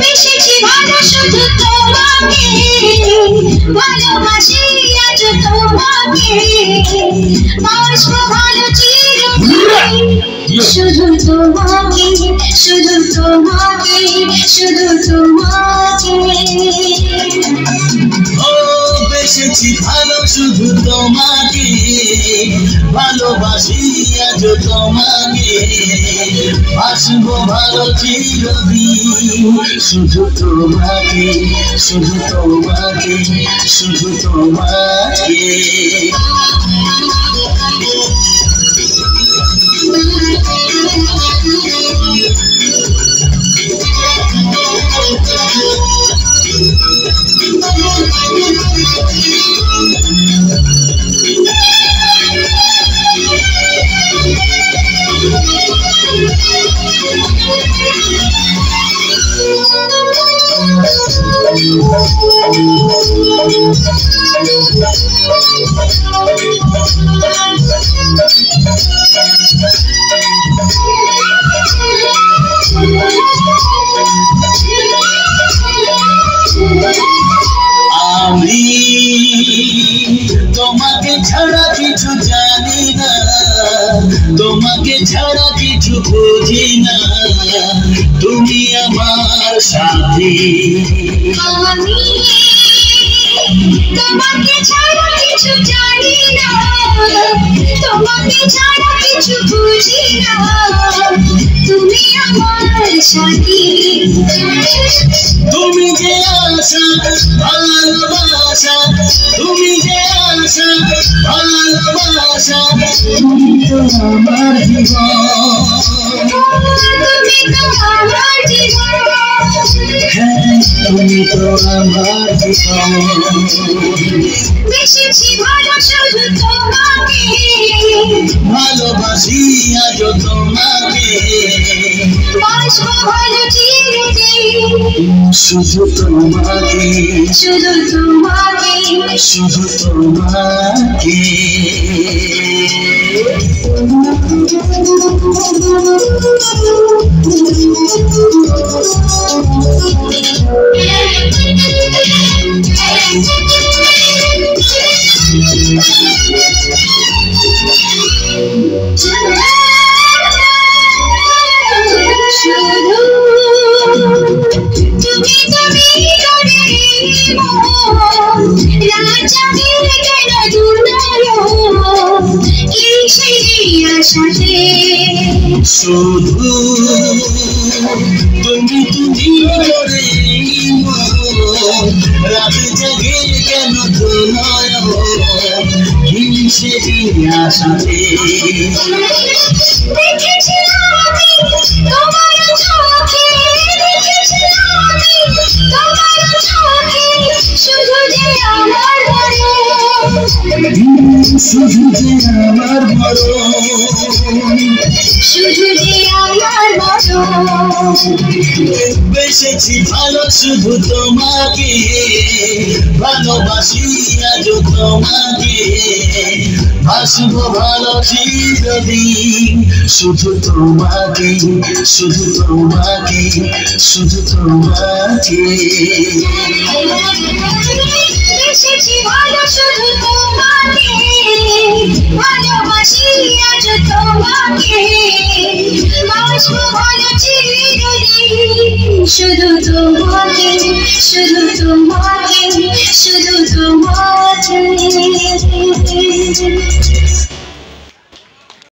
বেশিছি ভালো শুধু তোমাকে, ভালোবাসি আজ তোমাকে, বাসবো ভালো চিরদিন শুধু তোমাকে, শুধু তোমাকে, শুধু তোমাকে। বেশিছি ভালো শুধু তোমাকে, ভালোবাসি আজ তোমাকে, বাসবো ভালো চিরদিন শুধু তোমাকে, শুধু তোমাকে, শুধু তোমাকে। আমি তোমাকে ছাড়া কিছু জানি না, তোমাকে ছাড়া কিছু বুঝি না, তুমি আমার সাথী। আমি তোমাকে ছাড়া কিছু জানি না, তোমাকে ছাড়া কিছু বুঝি না, তুমি আমার সাথী। তুমি যে আশা ভালোবাসা, তুমি যে আশা ভালোবাসা, তুমি তো আমার জীবন, তুমি তো আমার জীবন, হ্যাঁ তুমি তো আমার জীবন। বেশিছি ভালো শুধু তোমাকে, ভালোবাসি আজ তোমাকে, বাসবো ভালো চিরদিন শুধু তোমাকে, শুধু তোমাকে, শুধু তোমাকে। শুধু তুমি তুমি করে রাজাকে কেন দুলালো এই সেই আশাতে। শুধু তুমি তুমি করে রাত জেগে কেন তোমার হিংসে আশাতে। দেখেছি আমি তোমার চোখে, দেখেছি আমি তোমার চোখে, শুধু যে আমার শুধু যে আমার মরণ, শুধু যে আমার বেসেছি ভালো শুধু তোমাকে, ভালোবাসি আজ তোমাকে, বাসবো ভালো চিরদিন শুধু তোমাকে, শুধু তোমাকে, শুধু তোমাকে। বেসেছি ভালো শুধু তোমাকে, ভালোবাসি আজ তোমাকে, বাসবো ভালো চিরদিন শুধু তোমাকে, শুধু তোমাকে, শুধু তোমাকে।